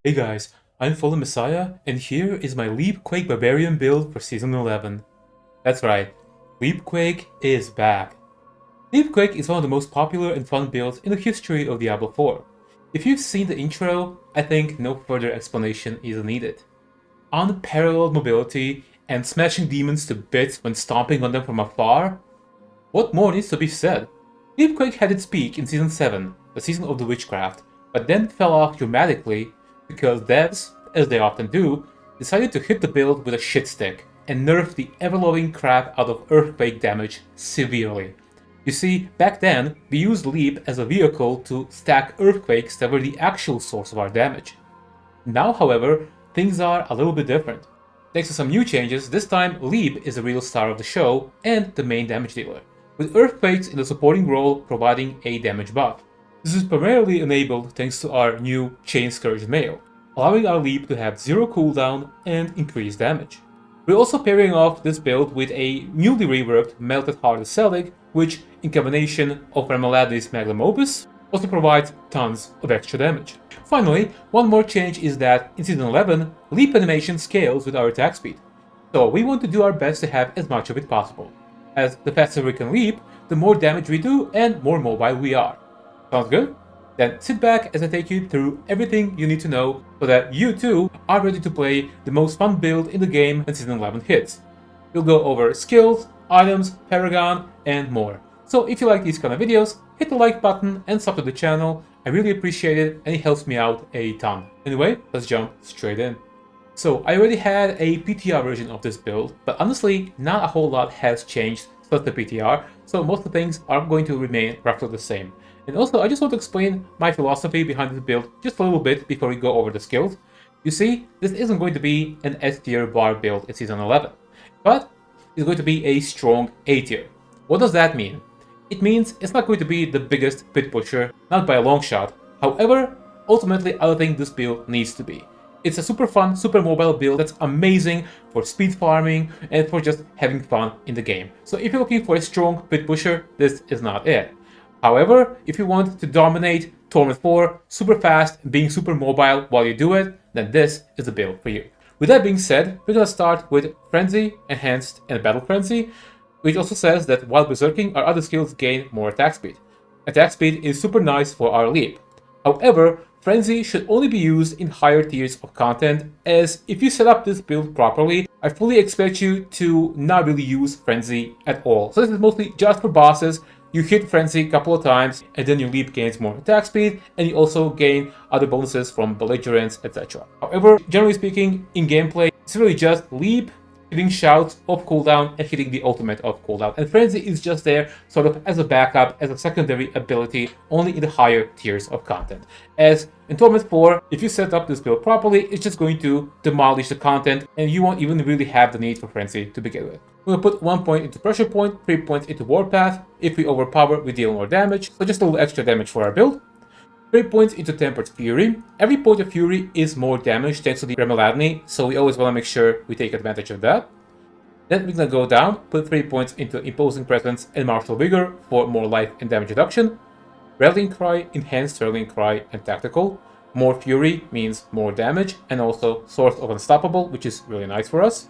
Hey guys, I'm Fallen Messiah, and here is my Leapquake Barbarian build for Season 11. That's right, Leapquake is back. Leapquake is one of the most popular and fun builds in the history of Diablo 4. If you've seen the intro, I think no further explanation is needed. Unparalleled mobility and smashing demons to bits when stomping on them from afar? What more needs to be said? Leapquake had its peak in Season 7, the season of the witchcraft, but then fell off dramatically because devs, as they often do, decided to hit the build with a shit stick and nerf the ever-loving crap out of earthquake damage severely. You see, back then, we used Leap as a vehicle to stack earthquakes that were the actual source of our damage. Now, however, things are a little bit different. Thanks to some new changes, this time Leap is the real star of the show and the main damage dealer, with earthquakes in the supporting role providing a damage buff. This is primarily enabled thanks to our new Chainscourged Mail, allowing our Leap to have 0 cooldown and increased damage. We're also pairing off this build with a newly reworked Melted Heart of Selig, which, in combination of Remeladni's Magnum Opus, also provides tons of extra damage. Finally, one more change is that in Season 11, Leap animation scales with our attack speed, so we want to do our best to have as much of it possible, as the faster we can leap, the more damage we do and more mobile we are. Sounds good? Then sit back as I take you through everything you need to know so that you too are ready to play the most fun build in the game when Season 11 hits. We'll go over skills, items, Paragon, and more. So if you like these kind of videos, hit the like button and sub to the channel. I really appreciate it and it helps me out a ton. Anyway, let's jump straight in. So I already had a PTR version of this build, but honestly, not a whole lot has changed since the PTR, so most of the things are going to remain roughly the same. And also, I just want to explain my philosophy behind this build just a little bit before we go over the skills. You see, this isn't going to be an S tier bar build in Season 11, but it's going to be a strong A tier. What does that mean? It means it's not going to be the biggest pit pusher, not by a long shot. However, ultimately, I think this build needs to be. It's a super fun, super mobile build that's amazing for speed farming and for just having fun in the game. So if you're looking for a strong pit pusher, this is not it. However, if you want to dominate Torment 4 super fast and being super mobile while you do it, then this is the build for you. With that being said, we're gonna start with Frenzy, Enhanced, and Battle Frenzy, which also says that while Berserking, our other skills gain more attack speed. Attack speed is super nice for our Leap. However, Frenzy should only be used in higher tiers of content, as if you set up this build properly, I fully expect you to not really use Frenzy at all. So this is mostly just for bosses. You hit Frenzy a couple of times, and then your Leap gains more attack speed, and you also gain other bonuses from Belligerence, etc. However, generally speaking, in gameplay, it's really just Leap, hitting shouts of cooldown, and hitting the ultimate of cooldown. And Frenzy is just there sort of as a backup, as a secondary ability, only in the higher tiers of content. As in Torment 4, if you set up this build properly, it's just going to demolish the content, and you won't even really have the need for Frenzy to begin with. We'll put 1 point into Pressure Point, 3 points into Warpath. If we overpower, we deal more damage, so just a little extra damage for our build. 3 points into Tempered Fury. Every point of Fury is more damage thanks to the Remeladni, so we always want to make sure we take advantage of that. Then we're gonna go down, put 3 points into Imposing Presence and Martial Vigor for more life and damage reduction. Rallying Cry, Enhanced Rallying Cry, and Tactical. More Fury means more damage, and also Source of Unstoppable, which is really nice for us.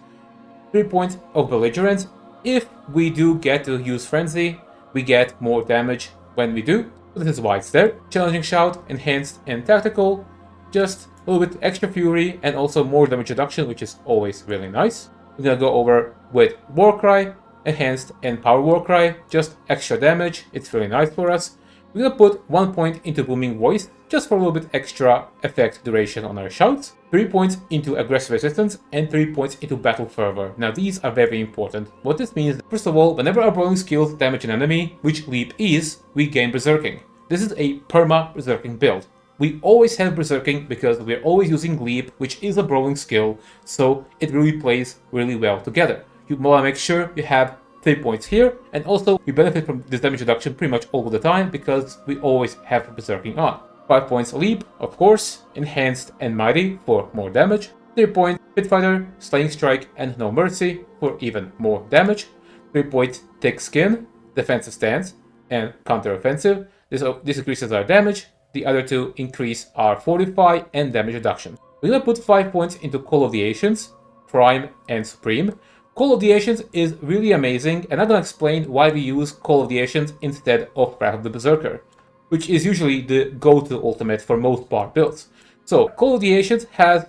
3 points of Belligerence. If we do get to use Frenzy, we get more damage when we do. So this is why it's there. Challenging Shout, Enhanced, and Tactical. Just a little bit extra Fury and also more damage reduction, which is always really nice. We're gonna go over with Warcry, Enhanced, and Power Warcry. Just extra damage. It's really nice for us. We're gonna put 1 point into Booming Voice, just for a little bit extra effect duration on our shouts. 3 points into Aggressive Resistance, and 3 points into Battle Fervor. Now these are very important. What this means, first of all, whenever our brawling skills damage an enemy, which Leap is, we gain Berserking. This is a perma Berserking build. We always have Berserking because we're always using Leap, which is a brawling skill, so it really plays really well together. You want to make sure you have 3 points here, and also we benefit from this damage reduction pretty much all the time because we always have Berserking on. 5 points Leap, of course, Enhanced and Mighty for more damage. 3 points Pitfighter, Slaying Strike, and No Mercy for even more damage. 3 points Thick Skin, Defensive Stance, and Counter-Offensive. This increases our damage. The other two increase our Fortify and damage reduction. We're gonna put 5 points into Call of the Ancients, Prime, and Supreme. Call of the Ancients is really amazing, and I'm gonna explain why we use Call of the Ancients instead of Wrath of the Berserker, which is usually the go-to ultimate for most Bard builds. So, Call of the Ancients has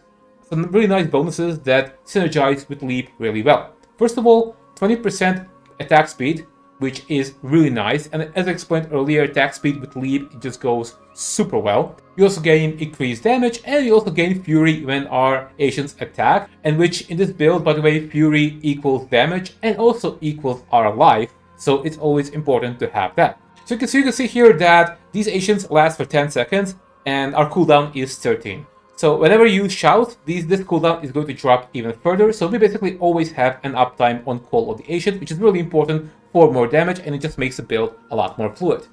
some really nice bonuses that synergize with Leap really well. First of all, 20% attack speed, which is really nice, and as I explained earlier, attack speed with Leap it just goes super well. We also gain increased damage, and we also gain Fury when our Ancients attack, and which in this build, by the way, Fury equals damage and also equals our life, so it's always important to have that. So you can see here that these Ancients last for 10 seconds, and our cooldown is 13. So whenever you shout, this cooldown is going to drop even further, so we basically always have an uptime on Call of the Ancient, which is really important for more damage, and it just makes the build a lot more fluid.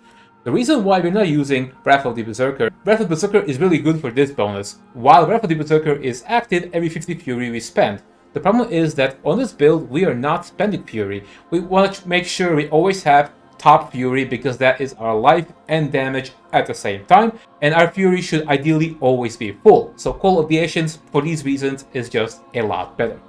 The reason why we're not using Wrath of the Berserker, Wrath of the Berserker is really good for this bonus, while Wrath of the Berserker is active every 50 Fury we spend. The problem is that on this build, we are not spending Fury. We want to make sure we always have top Fury because that is our life and damage at the same time, and our Fury should ideally always be full. So Call of the Ancients, for these reasons, is just a lot better.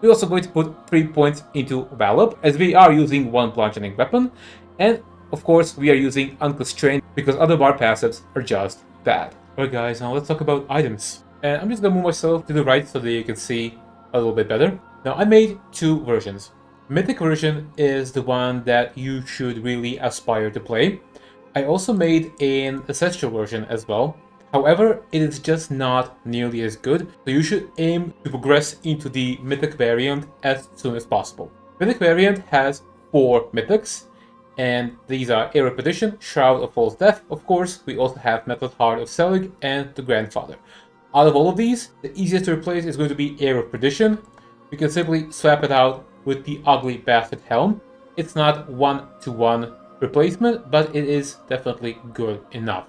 We're also going to put 3 points into Wallop, as we are using one bludgeoning weapon, and of course we are using Unconstrained because other bar passives are just bad. Alright guys, now let's talk about items. And I'm just gonna move myself to the right so that you can see a little bit better. Now I made 2 versions. Mythic version is the one that you should really aspire to play. I also made an Ancestral version as well. However, it is just not nearly as good, so you should aim to progress into the Mythic variant as soon as possible. Mythic variant has 4 Mythics, and these are Air Repetition, Shroud of False Death, of course, we also have Metal Heart of Selig, and the Grandfather. Out of all of these, the easiest to replace is going to be Air of Perdition. You can simply swap it out with the Ugly Bastard Helm. It's not one-to-one replacement, but it is definitely good enough.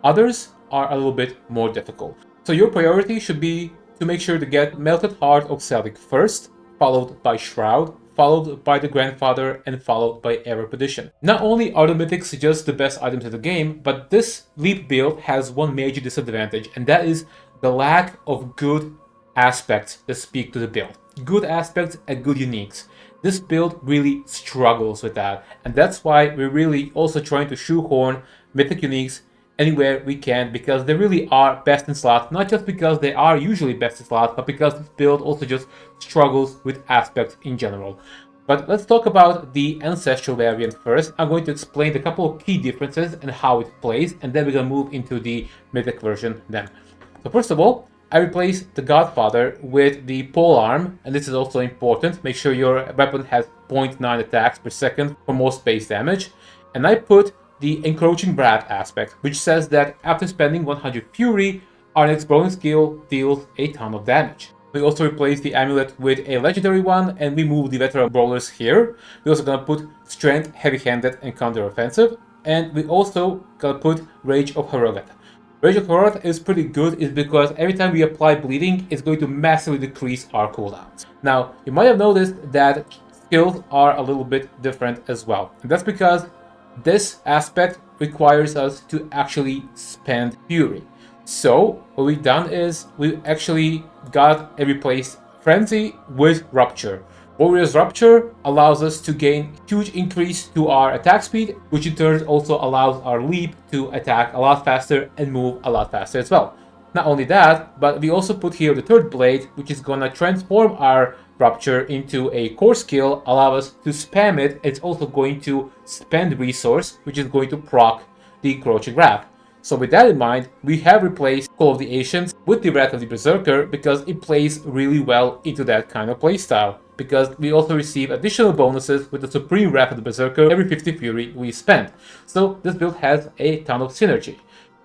Others are a little bit more difficult. So your priority should be to make sure to get Melted Heart of Selig first, followed by Shroud, followed by the Grandfather, and followed by Air Repetition. Not only are the Mythics just the best items in the game, but this Leap build has one major disadvantage, and that is the lack of good aspects that speak to the build. Good aspects and good uniques. This build really struggles with that, and that's why we're really also trying to shoehorn Mythic uniques anywhere we can, because they really are best in slot, not just because they are usually best in slot, but because this build also just struggles with aspects in general. But let's talk about the Ancestral variant first. I'm going to explain a couple of key differences and how it plays, and then we're going to move into the Mythic version then. So first of all, I replaced the Godfather with the Polearm, and this is also important. Make sure your weapon has 0.9 attacks per second for most base damage. And I put the Encroaching Brat aspect, which says that after spending 100 Fury, our next bonus skill deals a ton of damage. We also replaced the amulet with a legendary one, and we moved the Veteran Brawlers here. We're also gonna put Strength, Heavy-Handed, and Counter-Offensive, and we also gonna put Rage of Harrogath. Rage of Harrogath is pretty good, is because every time we apply bleeding, it's going to massively decrease our cooldowns. Now, you might have noticed that skills are a little bit different as well, and that's because this aspect requires us to actually spend Fury. So what we've done is we actually got a replaced Frenzy with Rupture. Warrior's Rupture allows us to gain huge increase to our attack speed, which in turn also allows our Leap to attack a lot faster and move a lot faster as well. Not only that, but we also put here the third blade, which is gonna transform our Rupture into a core skill, allow us to spam it. It's also going to spend resource, which is going to proc the Encroaching Wrath. So with that in mind, we have replaced Call of the Ancients with the Wrath of the Berserker because it plays really well into that kind of playstyle. Because we also receive additional bonuses with the Supreme Wrath of the Berserker every 50 Fury we spend. So this build has a ton of synergy.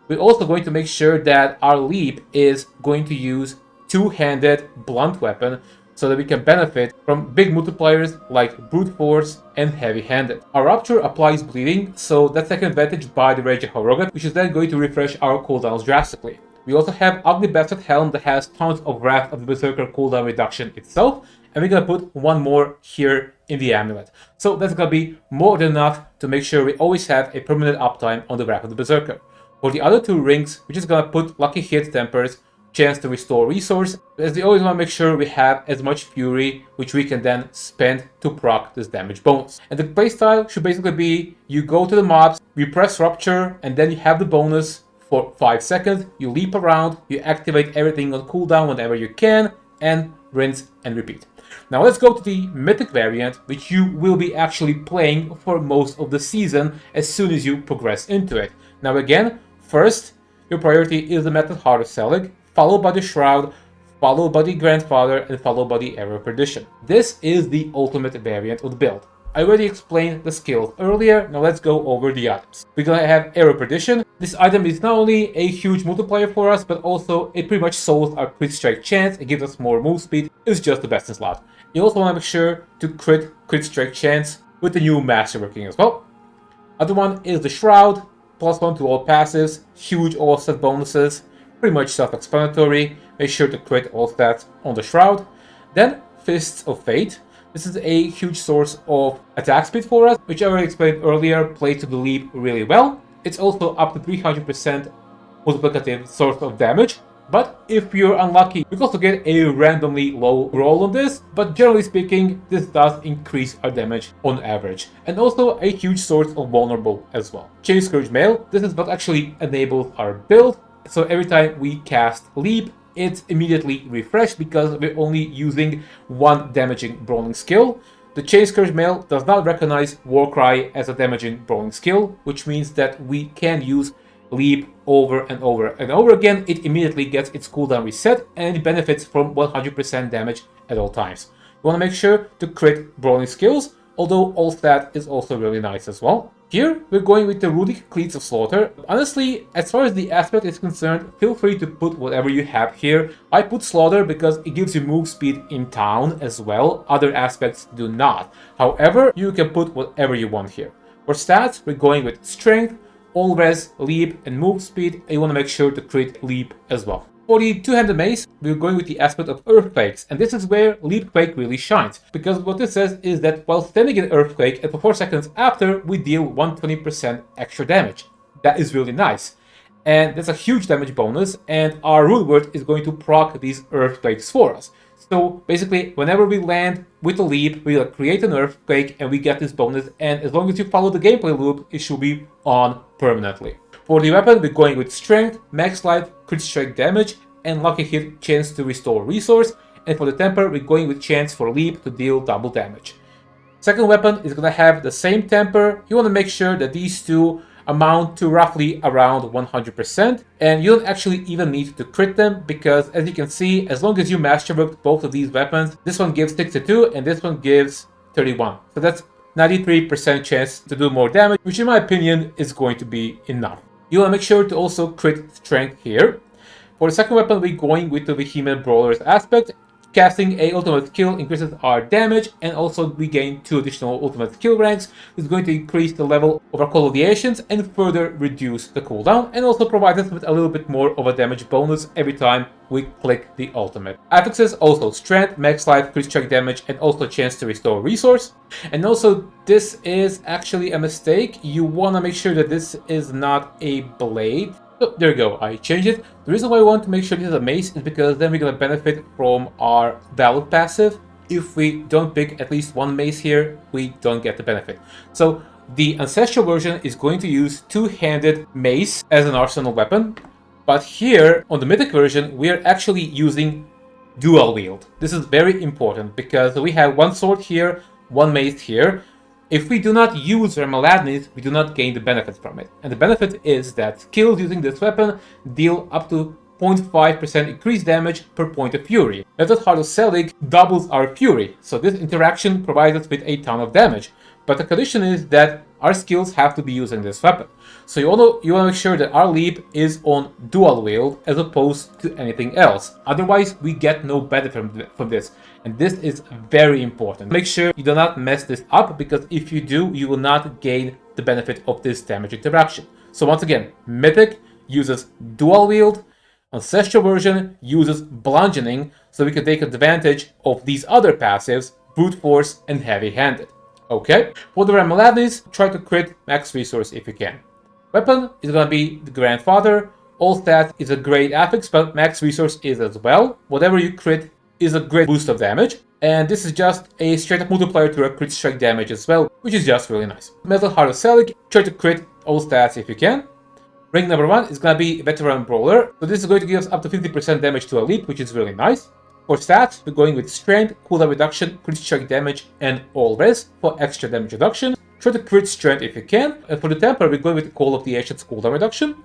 We're also going to make sure that our Leap is going to use two-handed blunt weapon so that we can benefit from big multipliers like Brute Force and Heavy-Handed. Our Rupture applies bleeding, so that's taken advantage by the Rage of Harrogath, which is then going to refresh our cooldowns drastically. We also have Ugly Bastard Helm that has tons of Wrath of the Berserker cooldown reduction itself, and we're gonna put one more here in the amulet. So that's gonna be more than enough to make sure we always have a permanent uptime on the Wrath of the Berserker. For the other two rings, we're just gonna put Lucky Hit Tempers chance to restore resource, as we always want to make sure we have as much fury, which we can then spend to proc this damage bonus. And the playstyle should basically be, you go to the mobs, you press rupture, and then you have the bonus for 5 seconds, you leap around, you activate everything on cooldown whenever you can, and rinse and repeat. Now let's go to the Mythic variant, which you will be actually playing for most of the season as soon as you progress into it. Now again, first, your priority is the Method Heart of Selig, followed by the Shroud, followed by the Grandfather, and followed by the Arrow of Perdition. This is the ultimate variant of the build. I already explained the skills earlier, now let's go over the items. We're gonna have Arrow of Perdition. This item is not only a huge multiplier for us, but also it pretty much solves our crit strike chance, it gives us more move speed, it's just the best in slot. You also want to make sure to crit strike chance with the new Masterworking as well. Other one is the Shroud, +1 to all passives, huge all stat bonuses, pretty much self-explanatory, make sure to crit all stats on the Shroud. Then Fists of Fate. This is a huge source of attack speed for us, which I already explained earlier, plays to the leap really well. It's also up to 300% multiplicative source of damage, but if you're unlucky, you can also get a randomly low roll on this, but generally speaking, this does increase our damage on average. And also a huge source of vulnerable as well. Chainscourged Mail, this is what actually enables our build, so every time we cast Leap, it's immediately refreshed because we're only using one damaging brawling skill. The Chainscourged Mail does not recognize Warcry as a damaging brawling skill, which means that we can use Leap over and over and over again. It immediately gets its cooldown reset and it benefits from 100% damage at all times. You want to make sure to crit brawling skills, although all stat is also really nice as well. Here, we're going with the Runic Cleats of Slaughter. Honestly, as far as the aspect is concerned, feel free to put whatever you have here. I put Slaughter because it gives you move speed in town as well. Other aspects do not. However, you can put whatever you want here. For stats, we're going with Strength, All Res, Leap, and Move Speed. And you want to make sure to crit Leap as well. For the two-handed mace, we're going with the aspect of Earthquakes, and this is where Leapquake really shines, because what this says is that while standing in Earthquake, and for 4 seconds after, we deal 120% extra damage. That is really nice. And that's a huge damage bonus, and our rune word is going to proc these Earthquakes for us. So basically, whenever we land with a leap, we create an Earthquake, and we get this bonus, and as long as you follow the gameplay loop, it should be on permanently. For the weapon, we're going with Strength, Max Life, Crit Strike Damage, and Lucky Hit, chance to restore resource. And for the Temper, we're going with chance for Leap to deal double damage. Second weapon is going to have the same Temper. You want to make sure that these two amount to roughly around 100%. And you don't actually even need to crit them, because as you can see, as long as you masterworked both of these weapons, this one gives 62 and this one gives 31. So that's 93% chance to do more damage, which in my opinion is going to be enough. You want to make sure to also crit strength here. For the second weapon, we're going with the Vehement Brawler's aspect. Casting a ultimate skill increases our damage, and also we gain 2 additional ultimate skill ranks. This is going to increase the level of our collisions and further reduce the cooldown, and also provide us with a little bit more of a damage bonus every time we click the ultimate. Affixes also strength, max life, crit strike damage, and also a chance to restore resource. And also, this is actually a mistake. You want to make sure that this is not a blade. So there you go, I changed it. The reason why I want to make sure this is a mace is because then we're going to benefit from our Valid passive. If we don't pick at least one mace here, we don't get the benefit. So the Ancestral version is going to use two-handed mace as an arsenal weapon. But here, on the Mythic version, we are actually using dual wield. This is very important because we have one sword here, one mace here. If we do not use Remeladnis, we do not gain the benefit from it. And the benefit is that skills using this weapon deal up to 0.5% increased damage per point of fury. Method Heart of Selig doubles our fury, so this interaction provides us with a ton of damage. But the condition is that our skills have to be using this weapon. So you want to make sure that our leap is on dual wield as opposed to anything else. Otherwise, we get no benefit from this. And this is very important. Make sure you do not mess this up, because if you do, you will not gain the benefit of this damage interaction. So once again, Mythic uses dual wield, Ancestral version uses bludgeoning, so we can take advantage of these other passives, brute force and heavy-handed. Okay, for the Remeladnis, try to crit max resource if you can. Weapon is going to be the Grandfather, all stats is a great affix, but max resource is as well. Whatever you crit is a great boost of damage. And this is just a straight up multiplier to a crit strike damage as well, which is just really nice. Metal Heart of Selig, try to crit all stats if you can. Rank number 1 is going to be Veteran Brawler, so this is going to give us up to 50% damage to a leap, which is really nice. For stats, we're going with Strength, cooldown reduction, crit strike damage, and all res for extra damage reduction. Try to crit Strength if you can. And for the temper, we're going with the Call of the Ancients cooldown reduction.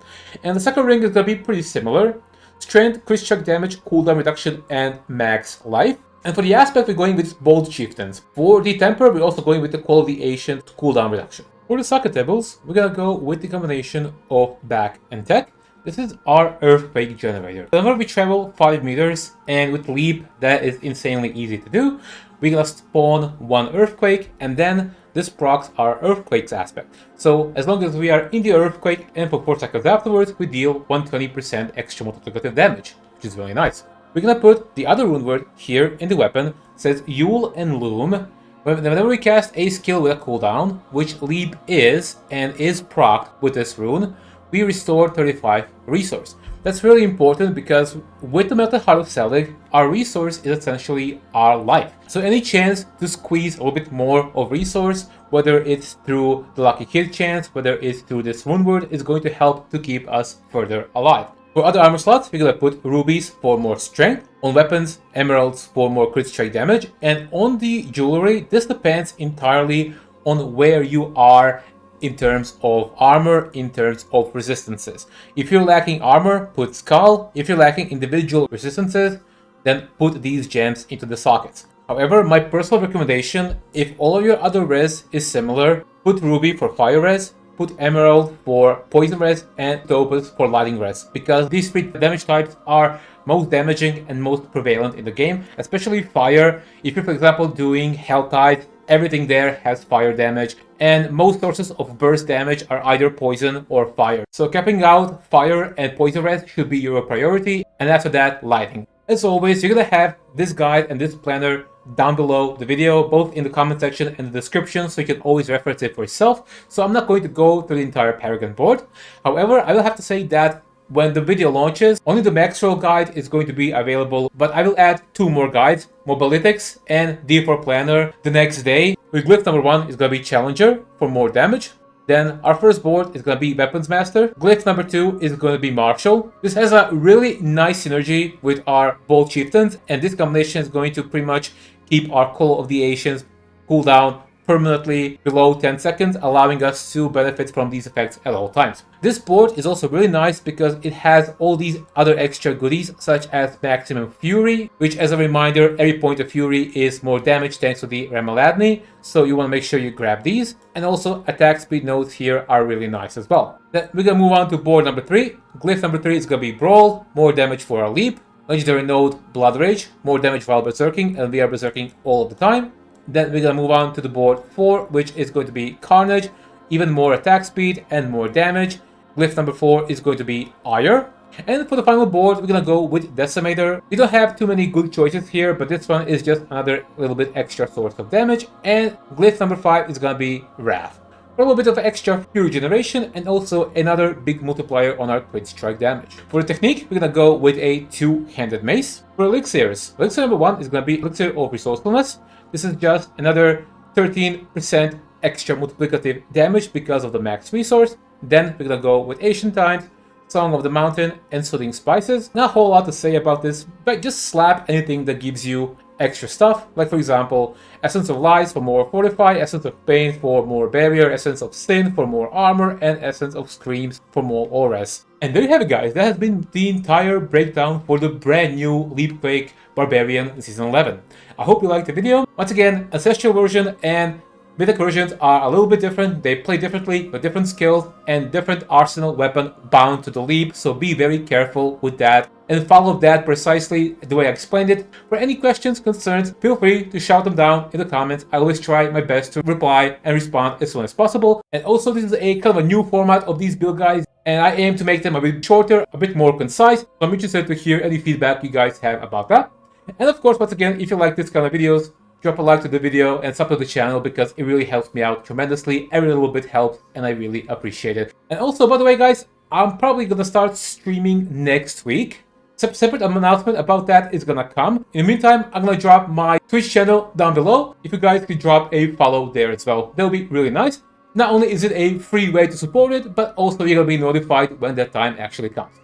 And the second ring is going to be pretty similar. Strength, crit strike damage, cooldown reduction, and max life. And for the aspect, we're going with Bold Chieftains. For the temper, we're also going with the Call of the Ancients cooldown reduction. For the socket tables, we're gonna go with the combination of back and tech. This is our Earthquake generator. Whenever we travel 5 meters, and with Leap, that is insanely easy to do, we're gonna spawn one Earthquake, and then this procs our Earthquake's aspect. So as long as we are in the Earthquake, and for 4 seconds afterwards, we deal 120% extra multiplicative damage, which is really nice. We're gonna put the other rune word here in the weapon. It says Yule and Loom. Whenever we cast a skill with a cooldown, which Leap is, and is procced with this rune, we restore 35 resource. That's really important because with the Metal Heart of Selig, our resource is essentially our life. So any chance to squeeze a little bit more of resource, whether it's through the lucky hit chance, whether it's through this rune word, is going to help to keep us further alive. For other armor slots, we're gonna put rubies for more strength, on weapons, emeralds for more crit strike damage, and on the jewelry, this depends entirely on where you are in terms of armor, in terms of resistances. If you're lacking armor, put skull. If you're lacking individual resistances, then put these gems into the sockets. However, my personal recommendation, if all of your other res is similar, put ruby for fire res, put emerald for poison res, and topaz for lighting res, because these 3 damage types are most damaging and most prevalent in the game, especially fire. If you're, for example, doing Helltide, everything there has fire damage, and most sources of burst damage are either poison or fire. So capping out fire and poison res should be your priority, and after that, lighting. As always, you're gonna have this guide and this planner down below the video, both in the comment section and the description, so you can always reference it for yourself. So I'm not going to go through the entire Paragon board. However, I will have to say that when the video launches, only the max roll guide is going to be available, but I will add 2 more guides, Mobilitics and D4 Planner, the next day. With glyph number 1 is going to be Challenger for more damage. Then our first board is going to be Weapons Master. Glyph number 2 is going to be Marshal. This has a really nice synergy with our Bold Chieftains, and this combination is going to pretty much keep our Call of the Ancients cooldown permanently below 10 seconds, allowing us to benefit from these effects at all times. This board is also really nice because it has all these other extra goodies, such as Maximum Fury, which, as a reminder, every point of Fury is more damage thanks to the Ramaladni, so you want to make sure you grab these. And also attack speed nodes here are really nice as well. Then we're gonna move on to board number 3. Glyph number 3 is gonna be Brawl, more damage for our leap. Legendary node Blood Rage, more damage while berserking, and we are berserking all of the time. Then we're gonna move on to the board 4, which is going to be Carnage, even more attack speed and more damage. Glyph number 4 is going to be Ire. And for the final board, we're gonna go with Decimator. We don't have too many good choices here, but this one is just another little bit extra source of damage. And glyph number 5 is gonna be Wrath, for a little bit of extra fury generation and also another big multiplier on our crit strike damage. For the technique, we're gonna go with a 2-handed mace. For elixirs, elixir number 1 is gonna be Elixir of Resourcefulness. This is just another 13% extra multiplicative damage because of the max resource. Then we're gonna go with Ancient Times, Song of the Mountain, and Soothing Spices. Not a whole lot to say about this, but just slap anything that gives you extra stuff, like for example, Essence of Lies for more Fortify, Essence of Pain for more Barrier, Essence of Sin for more Armor, and Essence of Screams for more Auras. And there you have it, guys. That has been the entire breakdown for the brand new Leapquake Barbarian in Season 11. I hope you liked the video. Once again, Ancestral version and Mythic versions are a little bit different. They play differently with different skills and different arsenal weapon bound to the leap, so be very careful with that and follow that precisely the way I explained it. For any questions, concerns, feel free to shout them down in the comments. I always try my best to reply and respond as soon as possible. And also, this is a kind of a new format of these build guides, and I aim to make them a bit shorter, a bit more concise. So I'm interested to hear any feedback you guys have about that. And of course, once again, if you like this kind of videos, drop a like to the video and sub to the channel because it really helps me out tremendously. Every little bit helps and I really appreciate it. And also, by the way, guys, I'm probably gonna start streaming next week. Separate announcement about that is gonna come. In the meantime, I'm gonna drop my Twitch channel down below. If you guys could drop a follow there as well, that'll be really nice. Not only is it a free way to support it, but also you're gonna be notified when that time actually comes.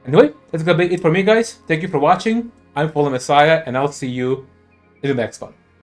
Anyway, that's gonna be it for me, guys. Thank you for watching. I'm Fallen Messiah, and I'll see you in the next one.